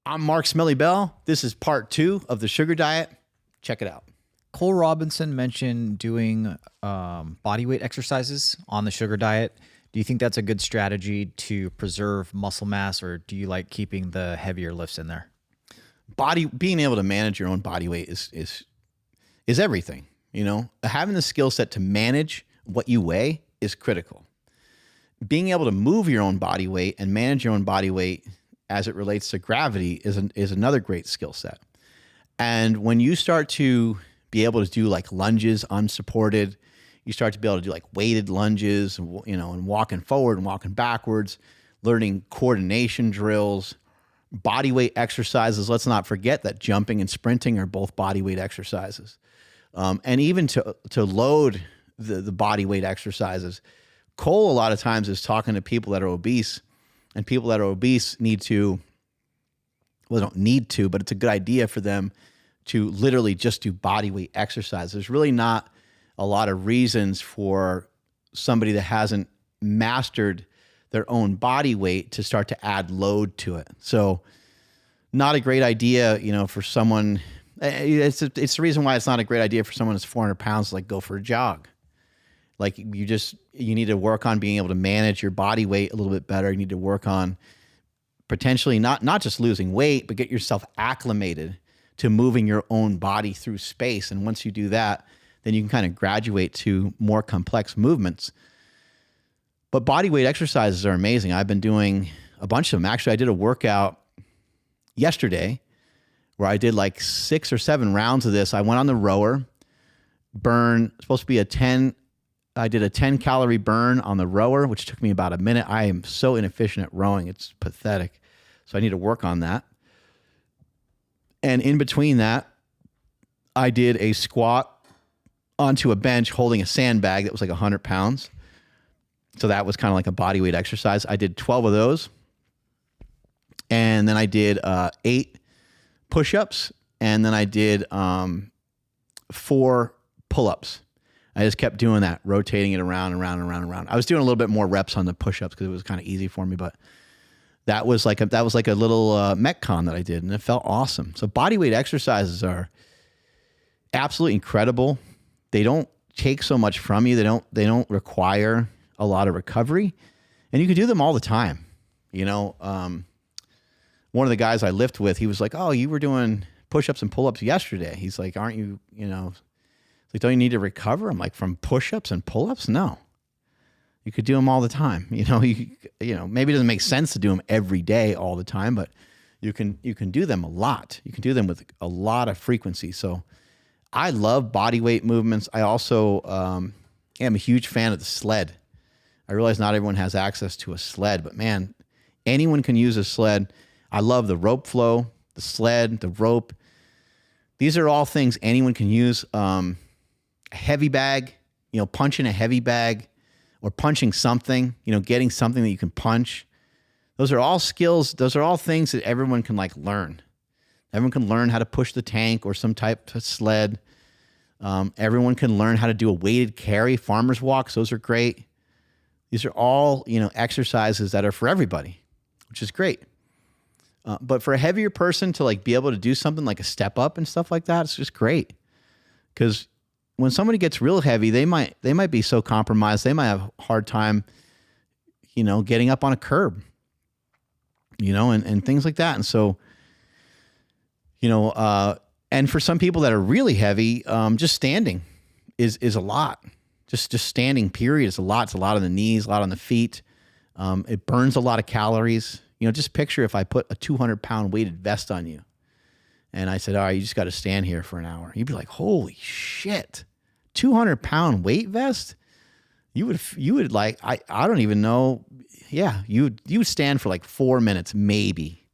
I'm Mark Smelly Bell. This is part 2 of the sugar diet. Check it out. Cole Robinson mentioned doing body weight exercises on the sugar diet. Do you think that's a good strategy to preserve muscle mass, or do you like keeping the heavier lifts in there? Being able to manage your own body weight is everything. You know, having the skill set to manage what you weigh is critical. Being able to move your own body weight and manage your own body weight as it relates to gravity is another great skill set. And when you start to be able to do like lunges unsupported, you start to be able to do like weighted lunges, you know, and walking forward and walking backwards, learning coordination drills, body weight exercises. Let's not forget that jumping and sprinting are both body weight exercises. And even to load the body weight exercises, Cole a lot of times is talking to people that are obese, and people that are obese need to, well, they don't need to, but it's a good idea for them to literally just do body weight exercise. There's really not a lot of reasons for somebody that hasn't mastered their own body weight to start to add load to it. So not a great idea, you know, for someone, it's the reason why it's not a great idea for someone that's 400 pounds to like go for a jog. Like you need to work on being able to manage your body weight a little bit better. You need to work on potentially not just losing weight, but get yourself acclimated to moving your own body through space. And once you do that, then you can kind of graduate to more complex movements. But body weight exercises are amazing. I've been doing a bunch of them. Actually, I did a workout yesterday where I did like 6 or 7 rounds of this. I went on the rower, supposed to be I did a 10 calorie burn on the rower, which took me about a minute. I am so inefficient at rowing. It's pathetic. So I need to work on that. And in between that, I did a squat onto a bench holding a sandbag that was like 100 pounds. So that was kind of like a body weight exercise. I did 12 of those. And then I did 8 push-ups. And then I did 4 pull-ups. I just kept doing that, rotating it around and around and around and around. I was doing a little bit more reps on the push-ups because it was kind of easy for me, but that was like a little Metcon that I did, and it felt awesome. So body weight exercises are absolutely incredible. They don't take so much from you. They don't require a lot of recovery, and you can do them all the time. You know, one of the guys I lift with, he was like, "Oh, you were doing push-ups and pull-ups yesterday." He's like, "Aren't you, you know, like, don't you need to recover?" I'm like, "From push-ups and pull-ups? No. You could do them all the time." You know, maybe it doesn't make sense to do them every day all the time, but you can do them a lot. You can do them with a lot of frequency. So I love body weight movements. I also am a huge fan of the sled. I realize not everyone has access to a sled, but man, anyone can use a sled. I love the rope flow, the sled, the rope. These are all things anyone can use. A heavy bag, you know, punching a heavy bag or punching something, you know, getting something that you can punch. Those are all skills. Those are all things that everyone can like learn. Everyone can learn how to push the tank or some type of sled. Everyone can learn how to do a weighted carry, farmer's walks. Those are great. These are all, you know, exercises that are for everybody, which is great. But for a heavier person to like be able to do something like a step up and stuff like that, it's just great. Because when somebody gets real heavy, they might be so compromised, they might have a hard time, you know, getting up on a curb, you know, and things like that. And so, you know, and for some people that are really heavy, just standing is a lot. Just standing, period, is a lot. It's a lot on the knees, a lot on the feet. It burns a lot of calories. You know, just picture if I put a 200-pound weighted vest on you and I said, "All right, you just got to stand here for an hour." You'd be like, "Holy shit, 200-pound weight vest?" You would like, I don't even know. Yeah, you would stand for like 4 minutes maybe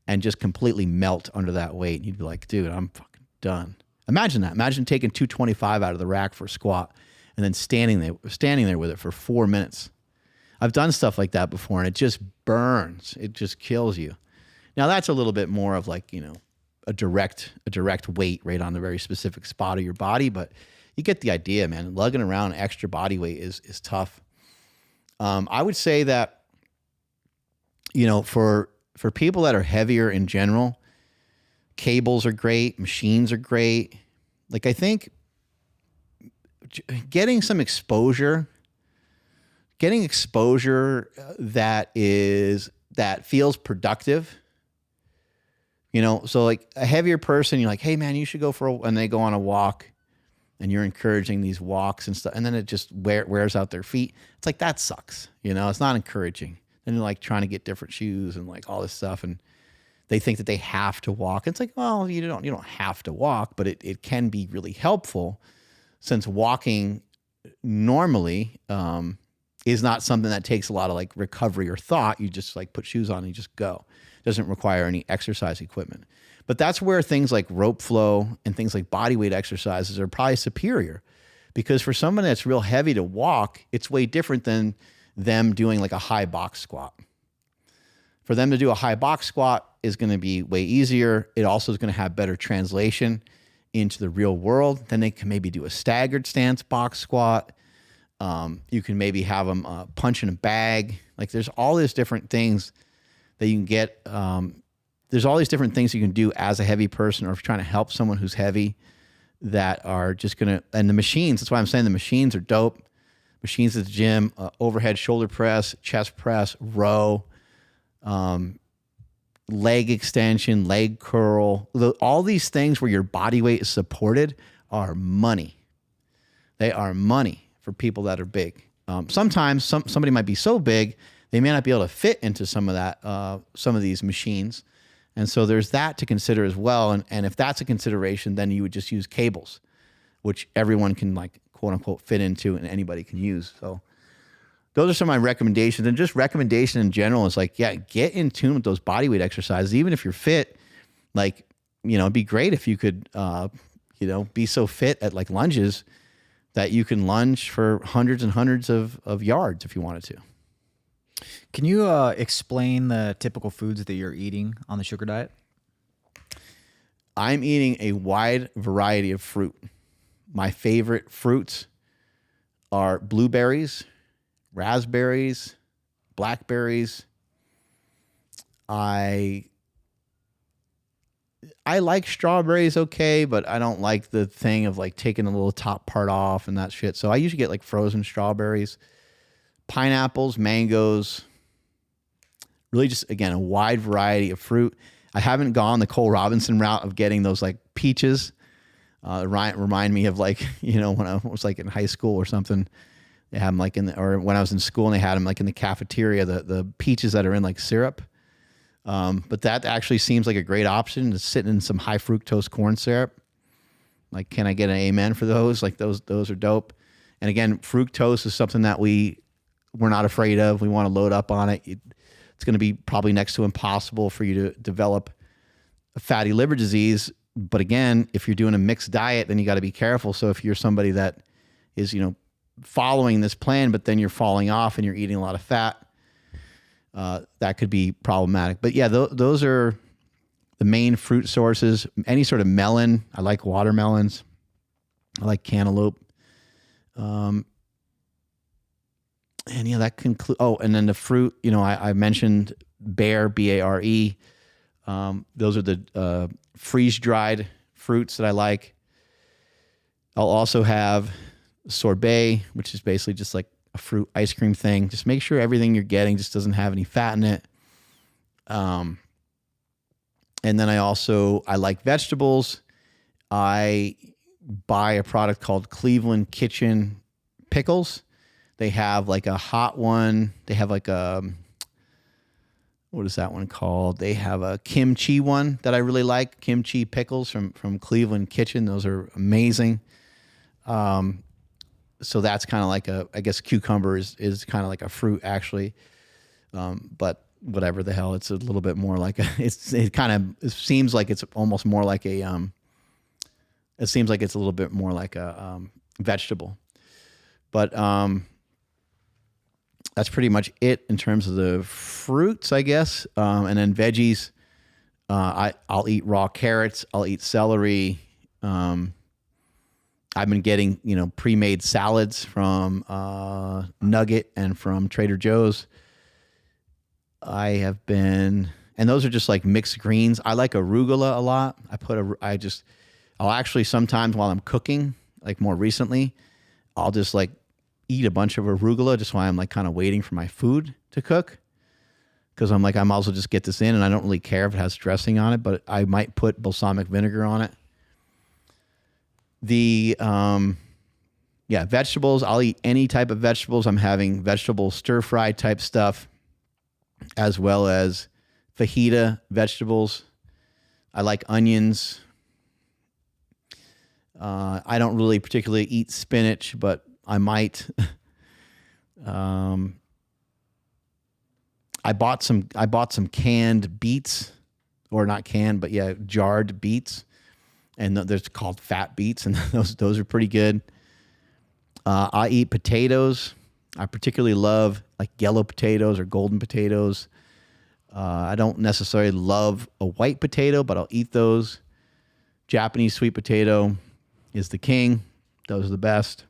and just completely melt under that weight. You'd be like, "Dude, I'm fucking done." Imagine that. Imagine taking 225 out of the rack for a squat and then standing there with it for 4 minutes. I've done stuff like that before, and it just burns. It just kills you. Now that's a little bit more of like, you know, a direct weight right on the very specific spot of your body, but you get the idea, man. Lugging around extra body weight is tough. I would say that, you know, for for people that are heavier in general, cables are great, machines are great. Like, I think getting exposure that feels productive. So like a heavier person, you're like, hey man, you should go and they go on a walk, and you're encouraging these walks and stuff, and then it just wears out their feet. It's like, that sucks. It's not encouraging. Then they're like trying to get different shoes and like all this stuff, and they think that they have to walk. It's like, well, you don't have to walk, but it can be really helpful, since walking normally is not something that takes a lot of like recovery or thought. You just like put shoes on and you just go. It doesn't require any exercise equipment. But that's where things like rope flow and things like bodyweight exercises are probably superior, because for someone that's real heavy to walk, it's way different than them doing like a high box squat. For them to do a high box squat is going to be way easier. It also is going to have better translation into the real world. Then they can maybe do a staggered stance box squat. You can maybe have them punch in a bag. Like, there's all these different things that you can get. There's all these different things you can do as a heavy person, or if you're trying to help someone who's heavy, that are just going to, and the machines, that's why I'm saying the machines are dope. Machines at the gym, overhead shoulder press, chest press, row, leg extension, leg curl. All these things where your body weight is supported are money. They are money for people that are big. Sometimes somebody might be so big, they may not be able to fit into some of these machines. And so there's that to consider as well. And if that's a consideration, then you would just use cables, which everyone can, like, quote unquote, fit into and anybody can use. So those are some of my recommendations. And just recommendation in general is like, yeah, get in tune with those bodyweight exercises. Even if you're fit, like, it'd be great if you could, be so fit at like lunges that you can lunge for hundreds and hundreds of yards if you wanted to. Can you explain the typical foods that you're eating on the sugar diet? I'm eating a wide variety of fruit. My favorite fruits are blueberries, raspberries, blackberries. I like strawberries, okay, but I don't like the thing of like taking the little top part off and that shit. So I usually get like frozen strawberries, pineapples, mangoes, really just, again, a wide variety of fruit. I haven't gone the Cole Robinson route of getting those like peaches. Remind me of like, when I was like in high school or something, they had them like or when I was in school and they had them like in the cafeteria, the peaches that are in like syrup. But that actually seems like a great option, to sit in some high fructose corn syrup. Like, can I get an amen for those? Like those are dope. And again, fructose is something that we're not afraid of. We want to load up on it. It's going to be probably next to impossible for you to develop a fatty liver disease. But again, if you're doing a mixed diet, then you got to be careful. So if you're somebody that is, following this plan, but then you're falling off and you're eating a lot of fat, that could be problematic. But yeah, those are the main fruit sources. Any sort of melon. I like watermelons. I like cantaloupe. And yeah, that concludes. Oh, and then the fruit, I mentioned Bare, B-A-R-E. Those are the freeze-dried fruits that I like. I'll also have sorbet, which is basically just like a fruit ice cream thing. Just make sure everything you're getting just doesn't have any fat in it. And then I like vegetables. I buy a product called Cleveland Kitchen Pickles. They have like a hot one. They have like what is that one called? They have a kimchi one that I really like. Kimchi pickles from Cleveland Kitchen. Those are amazing. So that's kind of like I guess cucumber is kind of like a fruit actually. But whatever the hell, it's a little bit more like it seems like it's almost more like it seems like it's a little bit more like a vegetable. But that's pretty much it in terms of the fruits, I guess. And then veggies, I'll eat raw carrots. I'll eat celery. I've been getting, pre-made salads from Nugget and from Trader Joe's. I have been And those are just like mixed greens. I like arugula a lot. I'll actually sometimes while I'm cooking, like more recently, I'll just like eat a bunch of arugula just while I'm like kind of waiting for my food to cook. Because I'm like, I might as well just get this in, and I don't really care if it has dressing on it, but I might put balsamic vinegar on it. Vegetables. I'll eat any type of vegetables. I'm having vegetable stir-fry type stuff, as well as fajita vegetables. I like onions. I don't really particularly eat spinach, but I might. I bought some canned beets, or not canned, but yeah, jarred beets, and they're called fat beets, and those are pretty good. I eat potatoes. I particularly love like yellow potatoes or golden potatoes. I don't necessarily love a white potato, but I'll eat those. Japanese sweet potato is the king. Those are the best.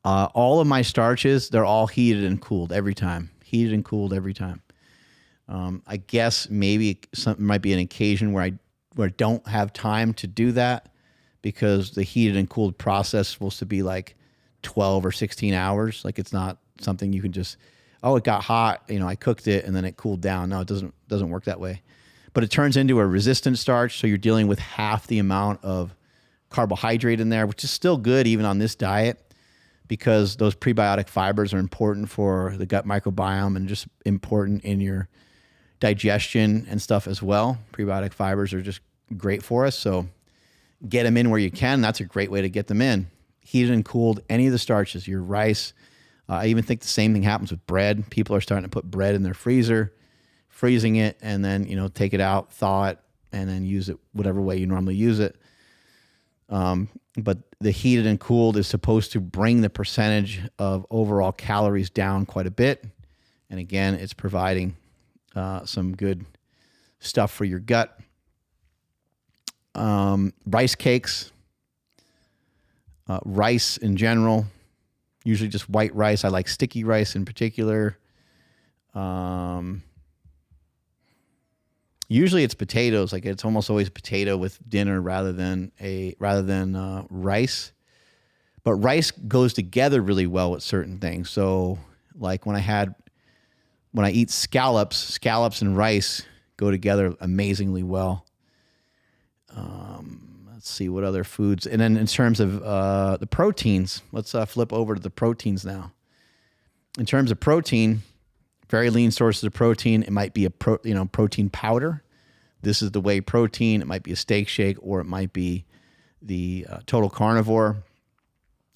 All of my starches, they're all heated and cooled every time. Heated and cooled every time. I guess maybe something might be an occasion where I don't have time to do that, because the heated and cooled process is supposed to be like 12 or 16 hours. Like it's not something you can just, it got hot, I cooked it and then it cooled down. No, it doesn't work that way. But it turns into a resistant starch, so you're dealing with half the amount of carbohydrate in there, which is still good even on this diet, because those prebiotic fibers are important for the gut microbiome and just important in your digestion and stuff as well. Prebiotic fibers are just great for us, so get them in where you can. That's a great way to get them in. Heated and cooled, any of the starches, your rice. I even think the same thing happens with bread. People are starting to put bread in their freezer, freezing it, and then, take it out, thaw it, and then use it whatever way you normally use it. But the heated and cooled is supposed to bring the percentage of overall calories down quite a bit. And again, it's providing some good stuff for your gut. Rice cakes, rice in general, usually just white rice. I like sticky rice in particular. Usually it's potatoes. Like it's almost always potato with dinner rather than rice. But rice goes together really well with certain things. So like when I eat scallops and rice go together amazingly well. Let's see what other foods. And then in terms of the proteins, let's flip over to the proteins now. In terms of protein, very lean sources of protein. It might be a protein powder. This is the whey protein. It might be a steak shake, or it might be the total carnivore.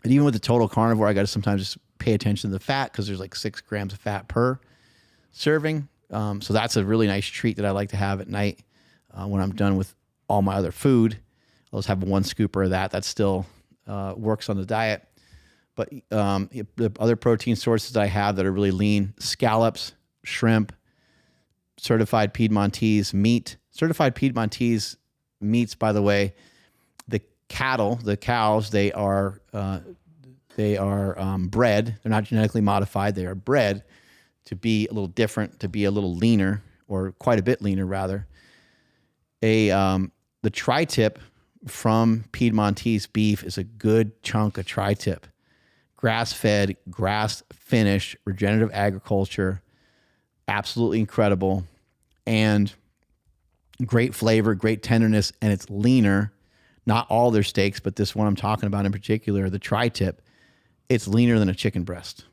And even with the total carnivore, I got to sometimes just pay attention to the fat, because there's like 6 grams of fat per serving. So that's a really nice treat that I like to have at night when I'm done with all my other food. I'll just have 1 scooper of that. That still works on the diet. But the other protein sources that I have that are really lean: scallops, shrimp, certified Piedmontese meat. Certified Piedmontese meats, by the way, the cows, they are bred. They're not genetically modified. They are bred to be a little different, to be a little leaner, or quite a bit leaner rather. The tri-tip from Piedmontese beef is a good chunk of tri-tip. Grass-fed, grass-finished, regenerative agriculture, absolutely incredible, and great flavor, great tenderness, and it's leaner. Not all their steaks, but this one I'm talking about in particular, the tri-tip, it's leaner than a chicken breast.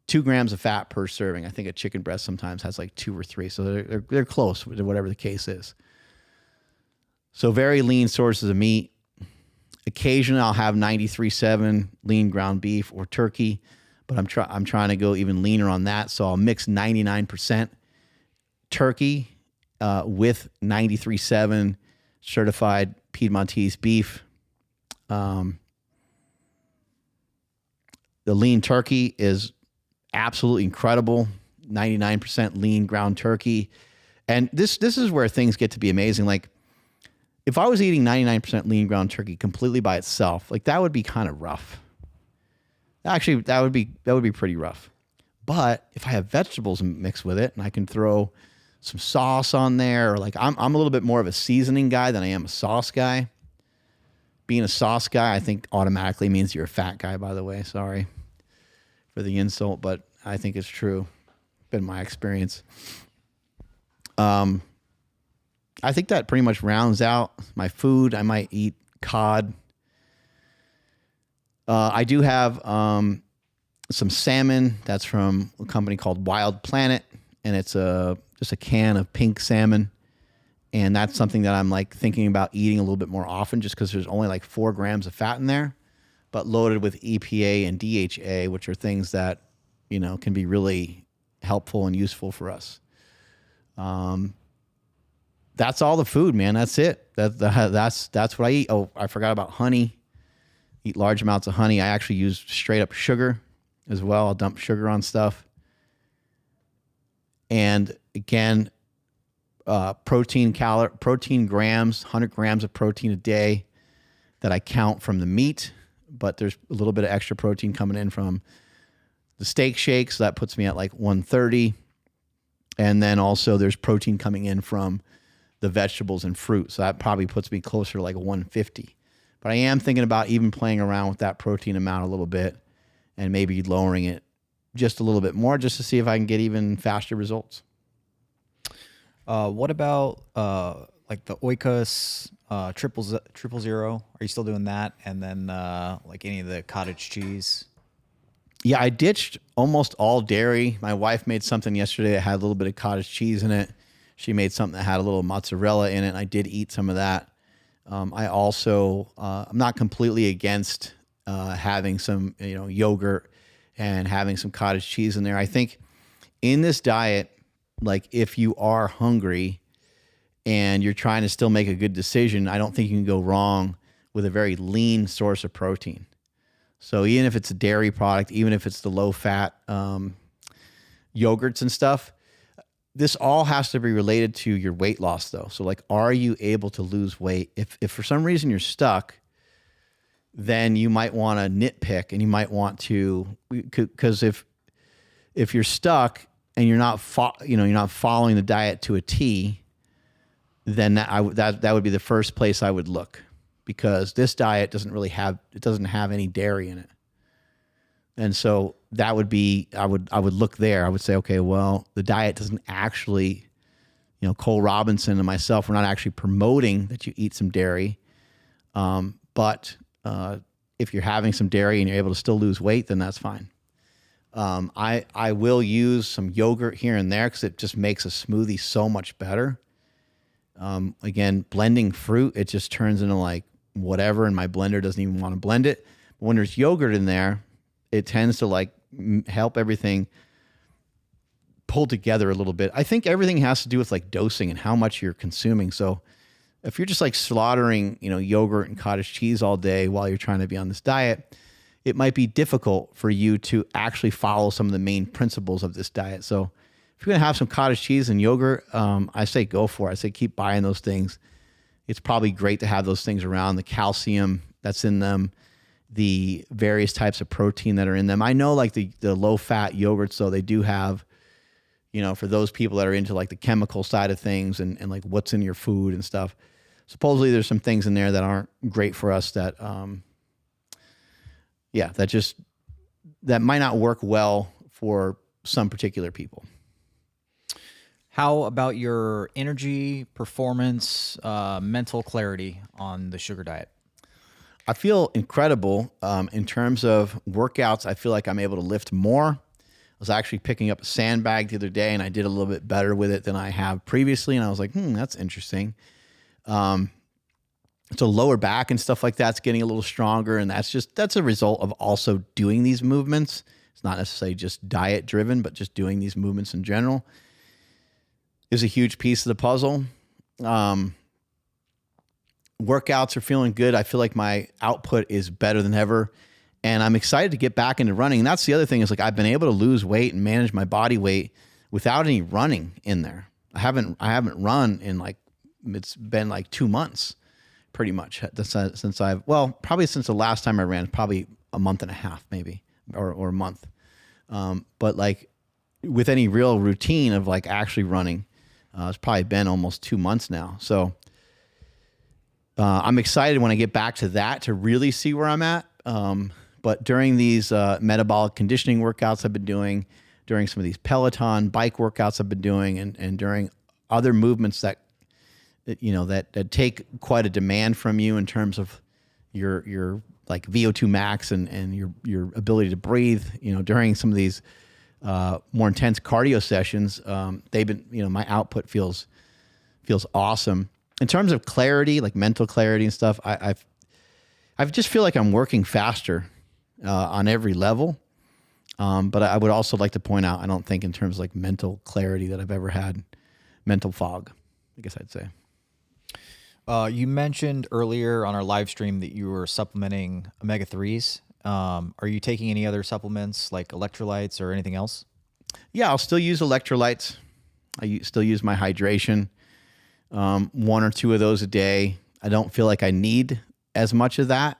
2 grams of fat per serving. I think a chicken breast sometimes has like 2 or 3, so they're close to whatever the case is. So very lean sources of meat. Occasionally I'll have 93.7 lean ground beef or turkey, but I'm trying to go even leaner on that. So I'll mix 99% turkey with 93.7 certified Piedmontese beef. The lean turkey is absolutely incredible. 99% lean ground turkey. And this is where things get to be amazing. Like, if I was eating 99% lean ground turkey completely by itself, like that would be kind of rough. Actually, that would be pretty rough. But if I have vegetables mixed with it and I can throw some sauce on there, or like I'm a little bit more of a seasoning guy than I am a sauce guy. Being a sauce guy, I think automatically means you're a fat guy, by the way. Sorry for the insult, but I think it's true. Been my experience. I think that pretty much rounds out my food. I might eat cod. I do have some salmon that's from a company called Wild Planet, and it's just a can of pink salmon. And that's something that I'm like thinking about eating a little bit more often, just because there's only like 4 grams of fat in there, but loaded with EPA and DHA, which are things that, you know, can be really helpful and useful for us. That's all the food, man. That's it. That's what I eat. Oh, I forgot about honey. Eat large amounts of honey. I actually use straight up sugar as well. I'll dump sugar on stuff. And again, protein grams, 100 grams of protein a day that I count from the meat, but there's a little bit of extra protein coming in from the steak shake, so that puts me at like 130. And then also there's protein coming in from the vegetables and fruit, so that probably puts me closer to like 150. But I am thinking about even playing around with that protein amount a little bit and maybe lowering it just a little bit more, just to see if I can get even faster results. What about like the Oikos triple zero? Are you still doing that? And then like any of the cottage cheese? Yeah, I ditched almost all dairy. My wife made something yesterday that had a little bit of cottage cheese in it. She made something that had a little mozzarella in it, and I did eat some of that. I also, I'm not completely against having some, yogurt and having some cottage cheese in there. I think in this diet, like if you are hungry and you're trying to still make a good decision, I don't think you can go wrong with a very lean source of protein. So even if it's a dairy product, even if it's the low fat yogurts and stuff, this all has to be related to your weight loss though. So like, are you able to lose weight? If for some reason you're stuck, then you might want to nitpick, and you might want to, because if you're stuck and you're not following the diet to a T, then that would be the first place I would look, because this diet doesn't have any dairy in it. And so that would be, I would look there. I would say, okay, well, the diet doesn't actually, Cole Robinson and myself, we're not actually promoting that you eat some dairy. But if you're having some dairy and you're able to still lose weight, then that's fine. I will use some yogurt here and there because it just makes a smoothie so much better. Again, blending fruit, it just turns into like whatever, and my blender doesn't even want to blend it. But when there's yogurt in there, it tends to like help everything pull together a little bit. I think everything has to do with like dosing and how much you're consuming. So if you're just like slaughtering, yogurt and cottage cheese all day while you're trying to be on this diet, it might be difficult for you to actually follow some of the main principles of this diet. So if you're going to have some cottage cheese and yogurt, I say go for it. I say keep buying those things. It's probably great to have those things around, the calcium that's in them, the various types of protein that are in them. I know like the low fat yogurts, though, they do have, for those people that are into like the chemical side of things and like what's in your food and stuff, supposedly there's some things in there that aren't great for us that, that might not work well for some particular people. How about your energy, performance, mental clarity on the sugar diet? I feel incredible in terms of workouts. I feel like I'm able to lift more. I was actually picking up a sandbag the other day, and I did a little bit better with it than I have previously. And I was like, that's interesting. So lower back and stuff like that's getting a little stronger. And that's a result of also doing these movements. It's not necessarily just diet driven, but just doing these movements in general is a huge piece of the puzzle. Workouts are feeling good. I feel like my output is better than ever, and I'm excited to get back into running. And that's the other thing, is like I've been able to lose weight and manage my body weight without any running in there. I haven't run in it's been like 2 months pretty much since probably since the last time I ran, probably a month and a half maybe, or a month. But like with any real routine of like actually running. It's probably been almost 2 months now. So I'm excited when I get back to that to really see where I'm at. But during these metabolic conditioning workouts I've been doing, during some of these Peloton bike workouts I've been doing, and during other movements that take quite a demand from you in terms of your like VO2 max and your ability to breathe, during some of these more intense cardio sessions, they've been, my output feels awesome. In terms of clarity, like mental clarity and stuff, I just feel like I'm working faster on every level. But I would also like to point out, I don't think in terms of like mental clarity that I've ever had mental fog, I guess I'd say. You mentioned earlier on our live stream that you were supplementing omega-3s. Are you taking any other supplements like electrolytes or anything else? Yeah, I'll still use electrolytes. Still use my hydration. 1 or 2 of those a day. I don't feel like I need as much of that,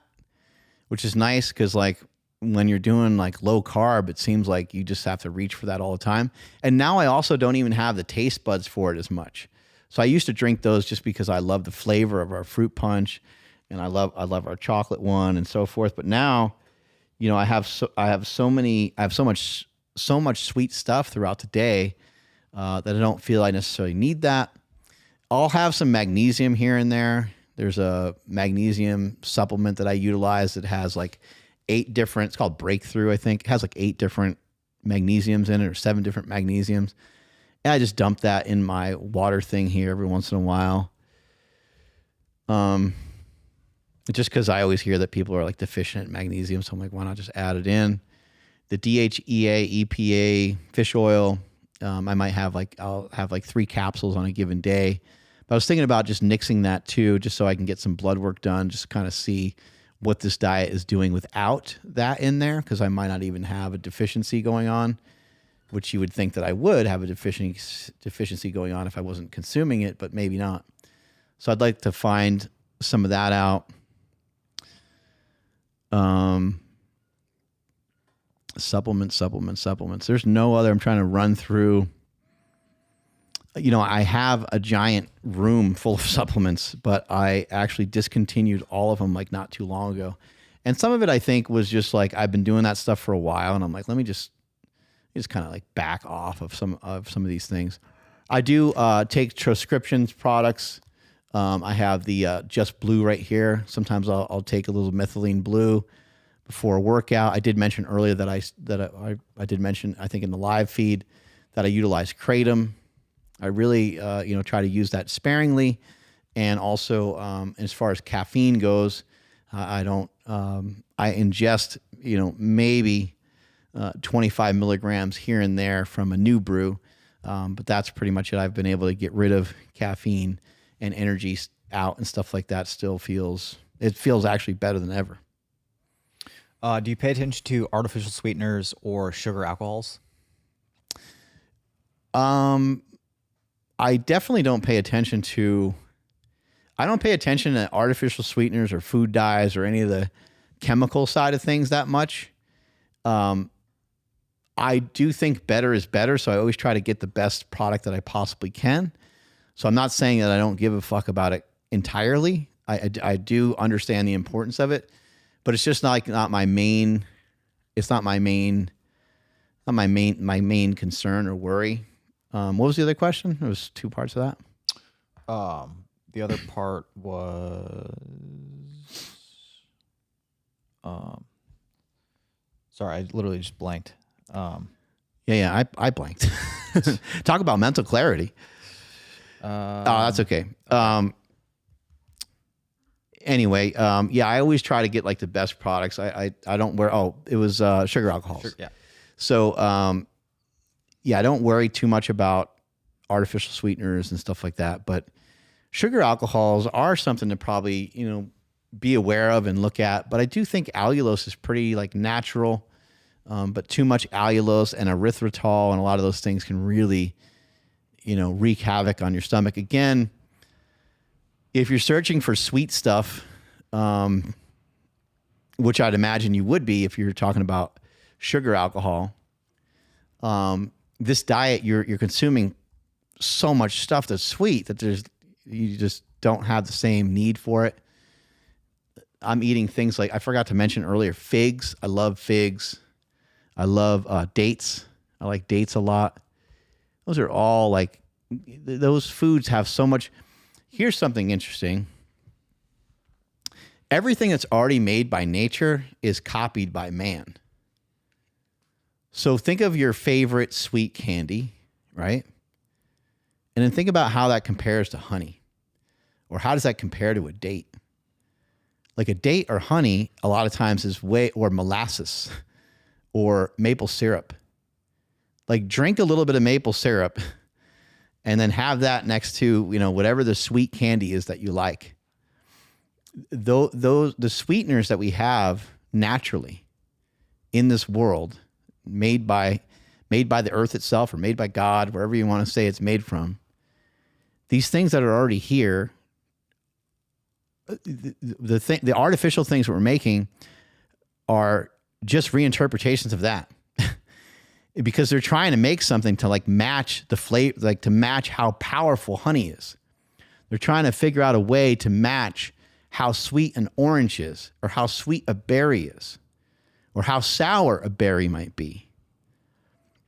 which is nice because like when you're doing like low carb, it seems like you just have to reach for that all the time. And now I also don't even have the taste buds for it as much. So I used to drink those just because I love the flavor of our fruit punch, and I love our chocolate one and so forth. But now, I have so much sweet stuff throughout the day that I don't feel I necessarily need that. I'll have some magnesium here and there. There's a magnesium supplement that I utilize that has like 8 different, it's called Breakthrough, I think. It has like 8 different magnesiums in it, or 7 different magnesiums. And I just dump that in my water thing here every once in a while. Just because I always hear that people are like deficient in magnesium. So I'm like, why not just add it in? The DHEA, EPA, fish oil, I'll have like 3 capsules on a given day. But I was thinking about just nixing that too, just so I can get some blood work done, just kind of see what this diet is doing without that in there, because I might not even have a deficiency going on, which you would think that I would have a deficiency going on if I wasn't consuming it, but maybe not. So I'd like to find some of that out. Supplements. There's no other. I'm trying to run through. I have a giant room full of supplements, but I actually discontinued all of them like not too long ago. And some of it I think was just like I've been doing that stuff for a while, and I'm like, let me just kind of like back off of some of these things. I do take prescriptions products. I have the Just Blue right here. Sometimes I'll take a little methylene blue before a workout. I did mention earlier that I did mention, I think in the live feed, that I utilize Kratom. I really try to use that sparingly, and also as far as caffeine goes, I ingest maybe 25 milligrams here and there from a new brew, but that's pretty much it. I've been able to get rid of caffeine and energy out and stuff like that. It feels actually better than ever. Do you pay attention to artificial sweeteners or sugar alcohols? I definitely don't pay attention to. I don't pay attention to artificial sweeteners or food dyes or any of the chemical side of things that much. I do think better is better, so I always try to get the best product that I possibly can. So I'm not saying that I don't give a fuck about it entirely. I do understand the importance of it, but it's just not my main. It's not my main concern or worry. What was the other question? There was 2 parts of that. The other part was, sorry, I literally just blanked. Yeah, I blanked. Talk about mental clarity. That's okay. Anyway, I always try to get like the best products. I don't wear. It was sugar alcohols. Sure, yeah. So I don't worry too much about artificial sweeteners and stuff like that. But sugar alcohols are something to probably be aware of and look at. But I do think allulose is pretty like natural. But too much allulose and erythritol and a lot of those things can really, wreak havoc on your stomach. Again, if you're searching for sweet stuff, which I'd imagine you would be if you're talking about sugar alcohol, this diet, you're consuming so much stuff that's sweet that you just don't have the same need for it. I'm eating things like, I forgot to mention earlier, figs. I love figs. I love dates. I like dates a lot. Those are all like, those foods have so much. Here's something interesting. Everything that's already made by nature is copied by man. So think of your favorite sweet candy, right? And then think about how that compares to honey. Or how does that compare to a date? Like a date or honey, a lot of times is or molasses or maple syrup. Like drink a little bit of maple syrup and then have that next to, whatever the sweet candy is that you like. The sweeteners that we have naturally in this world, made by the earth itself or made by God, wherever you want to say it's made from, these things that are already here, the artificial things that we're making are just reinterpretations of that. Because they're trying to make something to like match the flavor, like to match how powerful honey is. They're trying to figure out a way to match how sweet an orange is, or how sweet a berry is, or how sour a berry might be,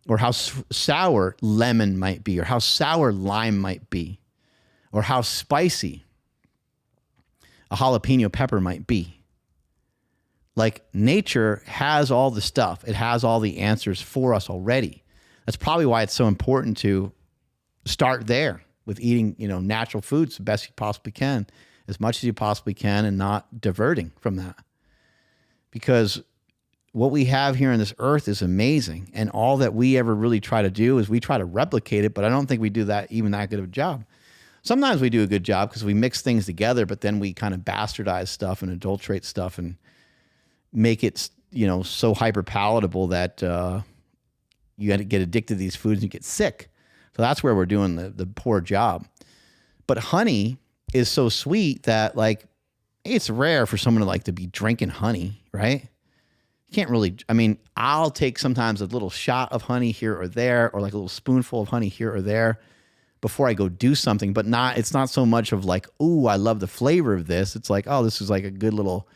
or how sour lemon might be, or how sour lime might be, or how spicy a jalapeno pepper might be. Like nature has all the stuff. It has all the answers for us already. That's probably why it's so important to start there with eating, natural foods the best you possibly can, as much as you possibly can, and not diverting from that. Because what we have here on this earth is amazing. And all that we ever really try to do is we try to replicate it, but I don't think we do that good of a job. Sometimes we do a good job because we mix things together, but then we kind of bastardize stuff and adulterate stuff and make it, so hyper palatable that you get addicted to these foods and you get sick. So that's where we're doing the poor job. But honey is so sweet that like it's rare for someone to be drinking honey, right? You can't really, I'll take sometimes a little shot of honey here or there, or like a little spoonful of honey here or there before I go do something, but it's not so much of like, ooh, I love the flavor of this. It's like, oh, this is like a good little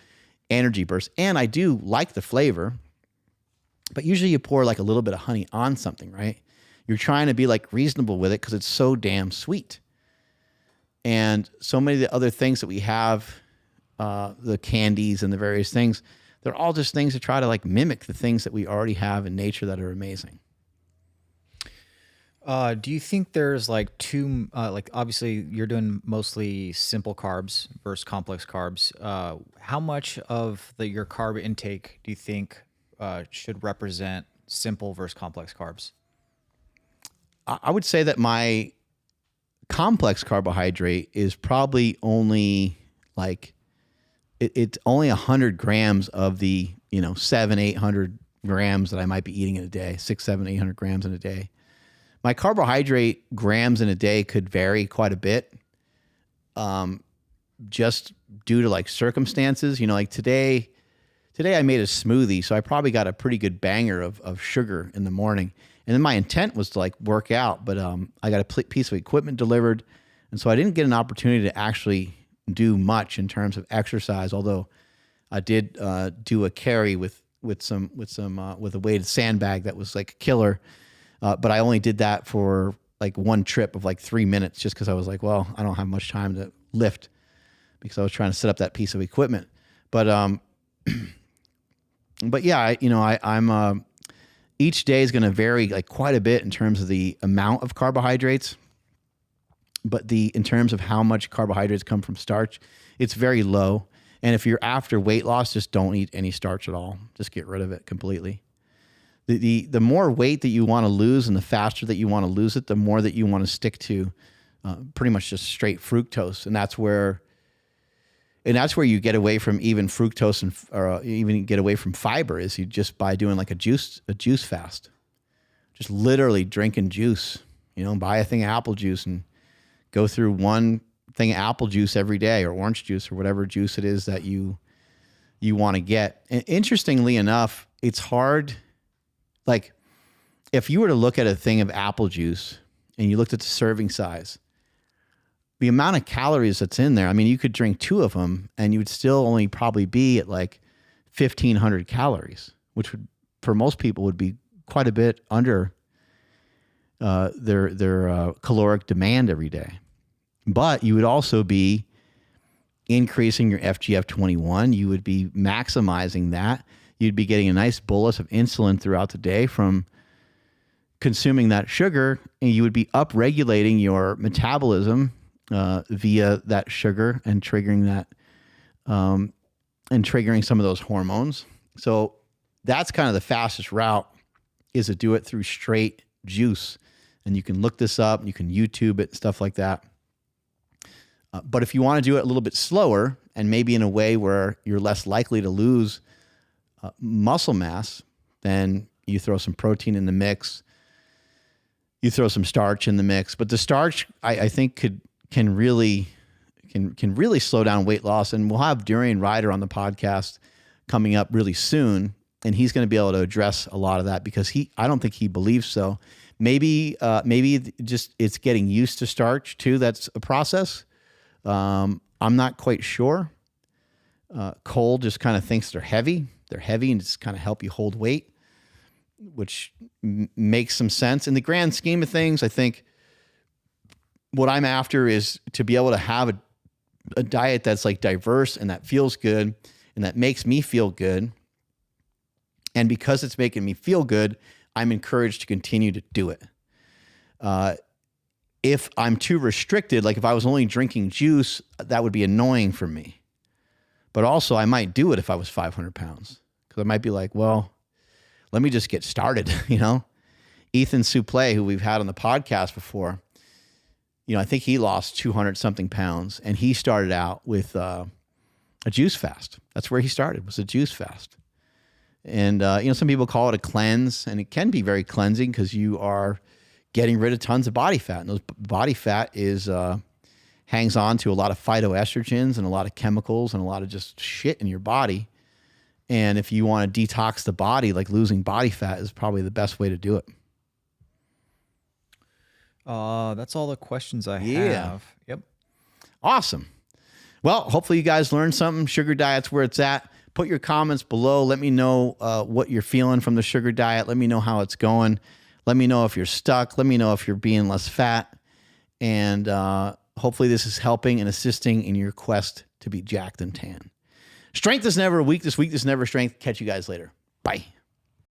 energy burst. And I do like the flavor, but usually you pour like a little bit of honey on something, right? You're trying to be like reasonable with it because it's so damn sweet. And so many of the other things that we have, the candies and the various things, they're all just things to try to like mimic the things that we already have in nature that are amazing. Do you think there's like two, obviously you're doing mostly simple carbs versus complex carbs. How much of your carb intake do you think should represent simple versus complex carbs? I would say that my complex carbohydrate is probably only like, it's only 100 grams of the, 800 grams that I might be eating in a day, 800 grams in a day. My carbohydrate grams in a day could vary quite a bit, just due to like circumstances. Like today I made a smoothie, so I probably got a pretty good banger of sugar in the morning. And then my intent was to like work out, but I got a piece of equipment delivered, and so I didn't get an opportunity to actually do much in terms of exercise. Although I did do a carry with a weighted sandbag that was like a killer. But I only did that for like one trip of like 3 minutes, just because I was like, well, I don't have much time to lift, because I was trying to set up that piece of equipment. But yeah, I'm each day is going to vary like quite a bit in terms of the amount of carbohydrates, but in terms of how much carbohydrates come from starch, it's very low. And if you're after weight loss, just don't eat any starch at all. Just get rid of it completely. The more weight that you want to lose and the faster that you want to lose it, the more that you want to stick to pretty much just straight fructose. And that's where you get away from even fructose or even get away from fiber, is you just by doing like a juice fast. Just literally drinking juice, buy a thing of apple juice and go through one thing of apple juice every day, or orange juice, or whatever juice it is that you want to get. And interestingly enough, it's hard. Like if you were to look at a thing of apple juice and you looked at the serving size, the amount of calories that's in there, I mean, you could drink 2 of them and you would still only probably be at like 1,500 calories, which would, for most people, would be quite a bit under their caloric demand every day. But you would also be increasing your FGF21. You would be maximizing that. You'd be getting a nice bolus of insulin throughout the day from consuming that sugar, and you would be upregulating your metabolism via that sugar and triggering that and triggering some of those hormones. So that's kind of the fastest route, is to do it through straight juice. And you can look this up, you can YouTube it, stuff like that. But if you want to do it a little bit slower and maybe in a way where you're less likely to lose muscle mass, then you throw some protein in the mix. You throw some starch in the mix. But the starch, I think, can really slow down weight loss. And we'll have Durian Ryder on the podcast coming up really soon, and he's going to be able to address a lot of that, because I don't think he believes so. Maybe just it's getting used to starch too. That's a process. I'm not quite sure. Cole just kind of thinks they're heavy. They're heavy and just kind of help you hold weight, which makes some sense. In the grand scheme of things, I think what I'm after is to be able to have a diet that's like diverse and that feels good and that makes me feel good. And because it's making me feel good, I'm encouraged to continue to do it. If I'm too restricted, like if I was only drinking juice, that would be annoying for me. But also I might do it if I was 500 pounds, because I might be like, well, let me just get started, you know? Ethan Suplee, who we've had on the podcast before, you know, I think he lost 200 something pounds, and he started out with a juice fast. That's where he started, was a juice fast. And, you know, some people call it a cleanse, and it can be very cleansing because you are getting rid of tons of body fat. And those body fat hangs on to a lot of phytoestrogens and a lot of chemicals and a lot of just shit in your body. And if you want to detox the body, like losing body fat is probably the best way to do it. That's all the questions I have. Yep. Awesome. Well, hopefully you guys learned something. Sugar diet's where it's at. Put your comments below. Let me know what you're feeling from the sugar diet. Let me know how it's going. Let me know if you're stuck. Let me know if you're being less fat. And hopefully this is helping and assisting in your quest to be jacked and tan. Strength is never weakness. Weakness is never strength. Catch you guys later. Bye.